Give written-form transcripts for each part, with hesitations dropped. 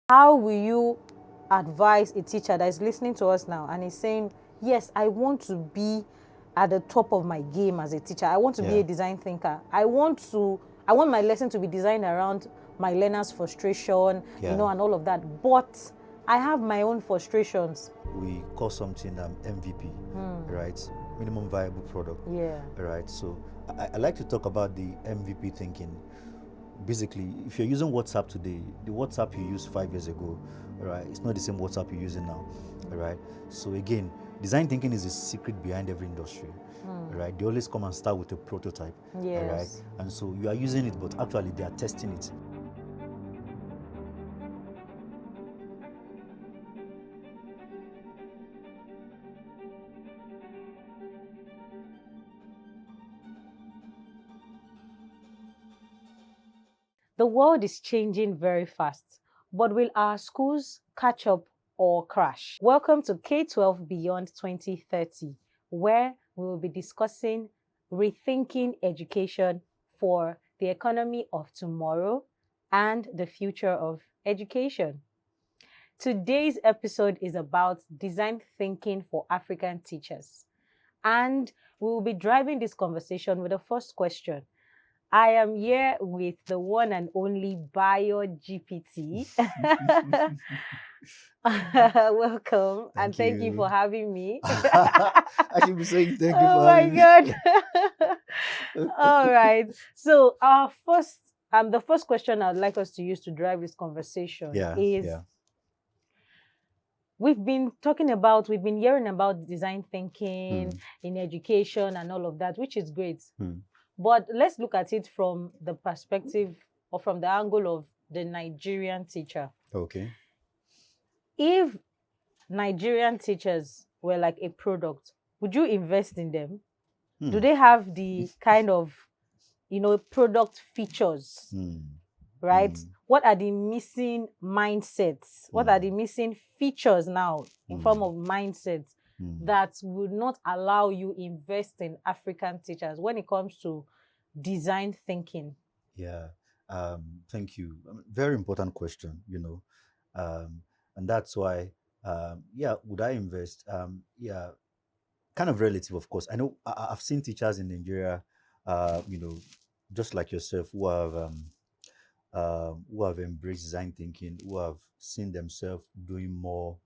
How will you advise a teacher that is listening to us now and is saying, yes, I want to be at the top of my game as a teacher. I want to be a design thinker. I want my lesson to be designed around my learners' frustration, and all of that. But I have my own frustrations. We call something MVP, right? Minimum viable product. Yeah. Right. So I like to talk about the MVP thinking. Basically, if you're using WhatsApp today, the WhatsApp you used 5 years ago, right, it's not the same WhatsApp you're using now, right? So again, design thinking is the secret behind every industry, right? They always come and start with a prototype, right? And so you are using it, but actually they are testing it. The world is changing very fast, but will our schools catch up or crash? Welcome to K-12 Beyond 2030, where we will be discussing rethinking education for the economy of tomorrow and the future of education. Today's episode is about design thinking for African teachers. And we will be driving this conversation with the first question. I am here with the one and only Bio GPT. Welcome and thank you for having me. I should be saying thank you for Oh my having me. God. All right. So the first question I'd like us to use to drive this conversation is we've been hearing about design thinking in education and all of that, which is great. But let's look at it from the perspective or from the angle of the Nigerian teacher. Okay. If Nigerian teachers were like a product, would you invest in them? Do they have the kind of, product features, right? What are the missing mindsets? What are the missing features now in form of mindsets that would not allow you invest in African teachers when it comes to design thinking? Yeah, thank you. Very important question, and that's why, would I invest? Kind of relative, of course. I know I've seen teachers in Nigeria, just like yourself, who have embraced design thinking, who have seen themselves doing more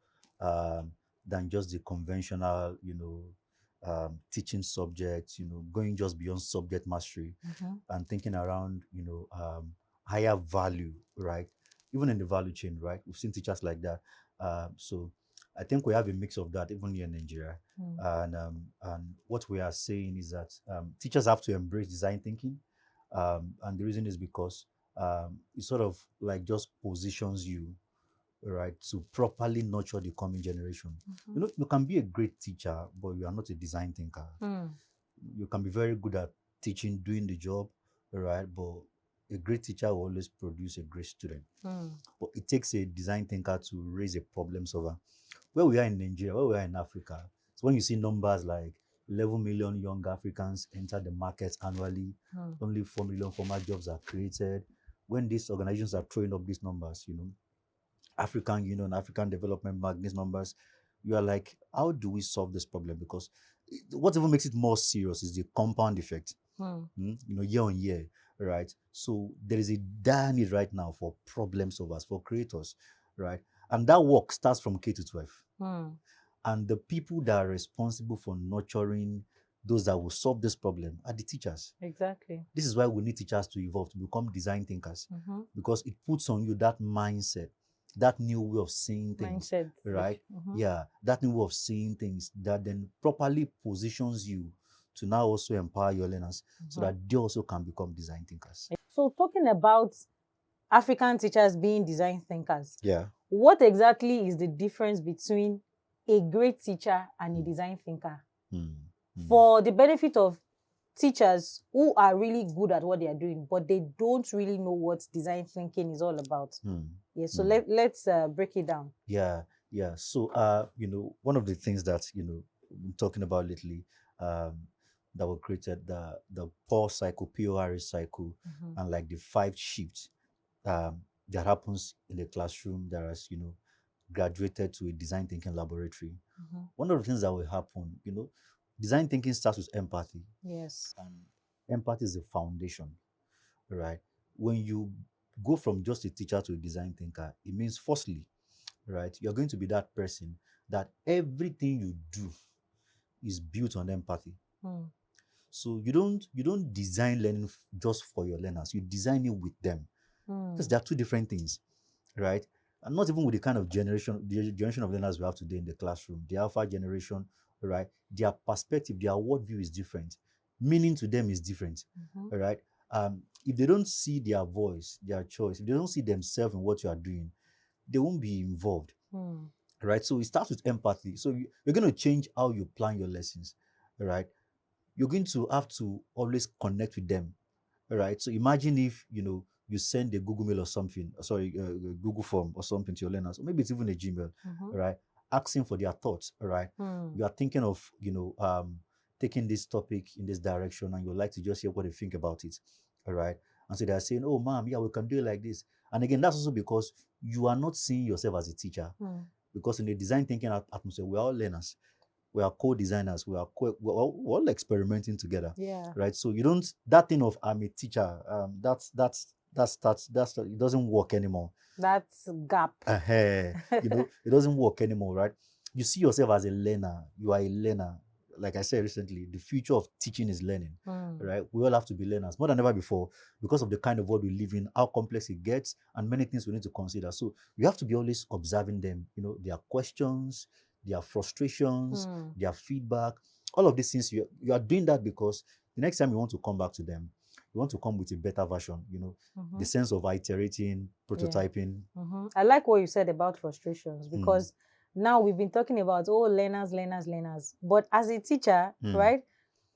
than just the conventional, teaching subjects, going just beyond subject mastery and thinking around, higher value, right? Even in the value chain, right? We've seen teachers like that. So I think we have a mix of that even here in Nigeria. And what we are saying is that teachers have to embrace design thinking. And the reason is because it sort of like just positions you, right, to properly nurture the coming generation. You can be a great teacher, but you are not a design thinker. You can be very good at teaching, doing the job, right, but a great teacher will always produce a great student. But it takes a design thinker to raise a problem solver. Where we are in Nigeria, where we are in Africa, so when you see numbers like 11 million young Africans enter the market annually, only 4 million formal jobs are created. When these organizations are throwing up these numbers, African Union, African Development Bank, these numbers, you are like, how do we solve this problem? Because what even makes it more serious is the compound effect, year on year, right? So there is a dire need right now for problem solvers, for creators, right? And that work starts from K to 12. And the people that are responsible for nurturing those that will solve this problem are the teachers. Exactly. This is why we need teachers to evolve, to become design thinkers, because it puts on you that mindset, that new way of seeing things, right? Yeah, that new way of seeing things that then properly positions you to now also empower your learners so that they also can become design thinkers. So talking about African teachers being design thinkers, what exactly is the difference between a great teacher and a design thinker? For the benefit of teachers who are really good at what they are doing, but they don't really know what design thinking is all about. So let's break it down. So one of the things that we're talking about lately, that were created, the POR cycle, POR cycle, and like the 5 shifts. that happens in the classroom that has, graduated to a design thinking laboratory, one of the things that will happen, design thinking starts with empathy. Yes. And empathy is the foundation, right? When you go from just a teacher to a design thinker, it means firstly, right, you're going to be that person that everything you do is built on empathy. Mm. So you don't design learning just for your learners. You design it with them, because Mm. there are two different things, right? And not even with the kind of the generation of learners we have today in the classroom, the alpha generation, right? Their perspective, their worldview is different. Meaning to them is different, all right? If they don't see their voice, their choice, if they don't see themselves in what you are doing, they won't be involved, Mm. right? So it starts with empathy. So you're going to change how you plan your lessons, right? You're going to have to always connect with them. All right. So imagine if you send a Google Mail or something, sorry, a Google Form or something to your learners, or maybe it's even a Gmail, all right, asking for their thoughts. All right. Mm. You are thinking of taking this topic in this direction, and you'd like to just hear what they think about it. All right. And so they're saying, "Oh, ma'am, yeah, we can do it like this." And again, that's also because you are not seeing yourself as a teacher, Mm. because in the design thinking atmosphere, we're all learners, we are co-designers, we're all experimenting together, Yeah. right? So you don't, that thing of I'm a teacher, it doesn't work anymore. That's gap. It doesn't work anymore, right? You see yourself as a learner. You are a learner. Like I said recently, the future of teaching is learning, right? We all have to be learners more than ever before, because of the kind of world we live in, how complex it gets, and many things we need to consider. So you have to be always observing them, their questions, their frustrations, Mm. their feedback, all of these things. You are doing that because the next time you want to come back to them, you want to come with a better version, the sense of iterating, prototyping. I like what you said about frustrations, because now we've been talking about learners, learners, learners. But as a teacher, right,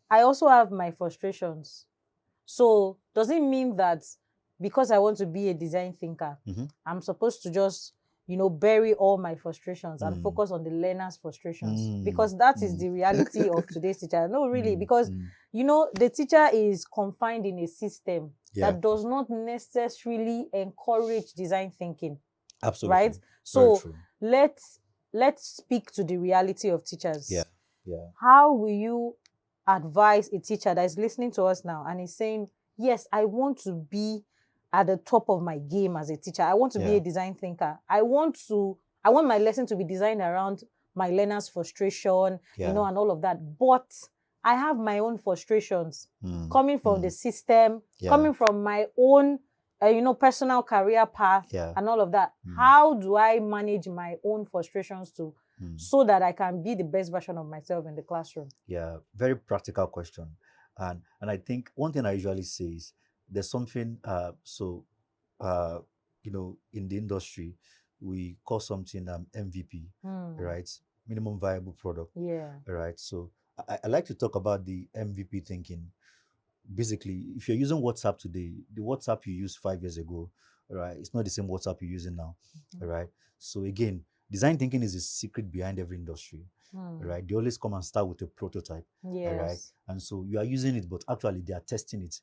I also have my frustrations. So does it mean that because I want to be a design thinker, I'm supposed to just bury all my frustrations and focus on the learners' frustrations? Because that is the reality of today's teacher. No, really, because the teacher is confined in a system that does not necessarily encourage design thinking. Absolutely. Right? So let's speak to the reality of teachers. Yeah. How will you advise a teacher that is listening to us now and is saying, yes, I want to be at the top of my game as a teacher. I want to be a design thinker. I want my lesson to be designed around my learners' frustration, and all of that. But I have my own frustrations coming from the system, coming from my own personal career path and all of that. How do I manage my own frustrations too, so that I can be the best version of myself in the classroom? Yeah, very practical question. And I think one thing I usually say is there's something in the industry we call something MVP, right? Minimum viable product. Yeah. Right. So I like to talk about the MVP thinking. Basically, if you're using WhatsApp today, the WhatsApp you used 5 years ago, right, it's not the same WhatsApp you're using now, right? So again, design thinking is the secret behind every industry, right? They always come and start with a prototype, right? And so you are using it, but actually they are testing it,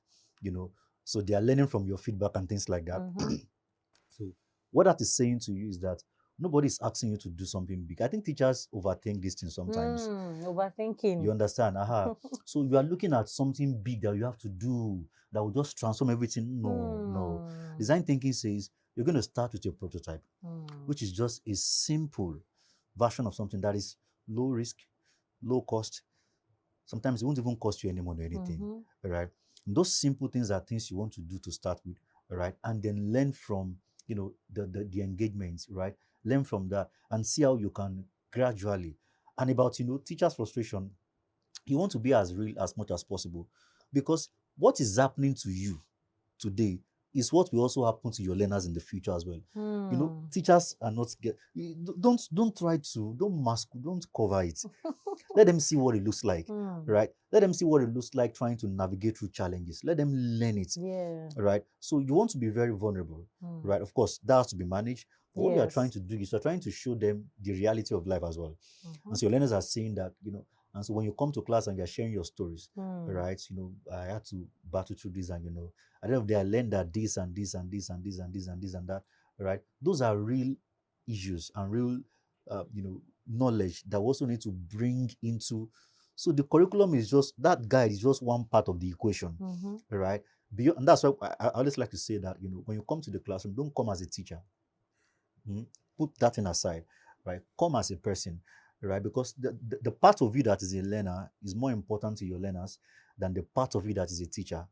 so they are learning from your feedback and things like that. So what that is saying to you is that nobody's asking you to do something big. I think teachers overthink these things sometimes. Overthinking. You understand? So you are looking at something big that you have to do that will just transform everything. No. Design thinking says you're going to start with your prototype, which is just a simple version of something that is low risk, low cost. Sometimes it won't even cost you any money or anything. All right. And those simple things are things you want to do to start with. All right. And then learn from the engagements, right? Learn from that and see how you can gradually. And about teachers' frustration, you want to be as real as much as possible, because what is happening to you today is what will also happen to your learners in the future as well. Teachers are not don't try to don't cover it. Let them see what it looks like, right? Let them see what it looks like trying to navigate through challenges. Let them learn it, right? So you want to be very vulnerable, right? Of course, that has to be managed. But what you are trying to do is you're trying to show them the reality of life as well. And so your learners are saying that, and so when you come to class and you're sharing your stories, right? I had to battle through this, and at the end of the day, I learned that this and this and this and this and this and this and that. right? Those are real issues and real, knowledge that we also need to bring into. So the curriculum is just that guide is just one part of the equation, right? Beyond, and that's why I always like to say that when you come to the classroom, don't come as a teacher. Put that in aside, right? Come as a person, right? Because the part of you that is a learner is more important to your learners than the part of you that is a teacher,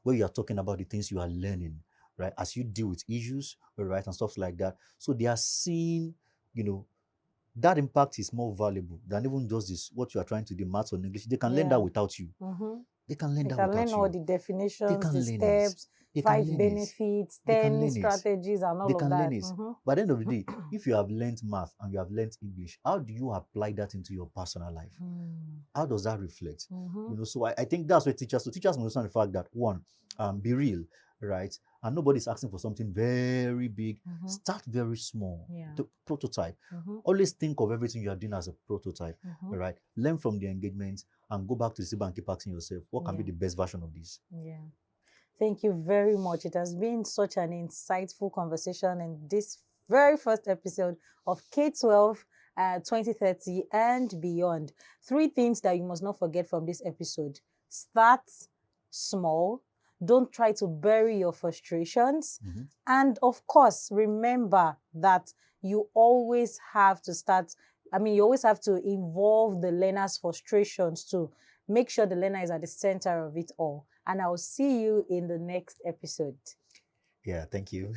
where you are talking about the things you are learning, right? As you deal with issues, right, and stuff like that. So they are seeing, that impact is more valuable than even just this what you are trying to do, maths or English. They can learn that Yeah. without you. They can learn They that can learn without all you. the They definitions, the can learn it. steps, They can 5 learn it. benefits, They can 10 learn it. strategies, and They all of can learn that. it. By the end of the day, if you have learned math and you have learned English, how do you apply that into your personal life? How does that reflect? So I think that's where teachers must understand the fact that one, be real, right? And nobody's asking for something very big. Start very small. Yeah. The prototype. Always think of everything you are doing as a prototype, right? Learn from the engagement and go back to the table and keep asking yourself, what can be the best version of this? Yeah. Thank you very much. It has been such an insightful conversation in this very first episode of K-12 2030 and beyond. 3 things that you must not forget from this episode. Start small. Don't try to bury your frustrations. And of course, remember that you always have to you always have to involve the learner's frustrations too. Make sure the learner is at the center of it all. And I'll see you in the next episode. Yeah, thank you.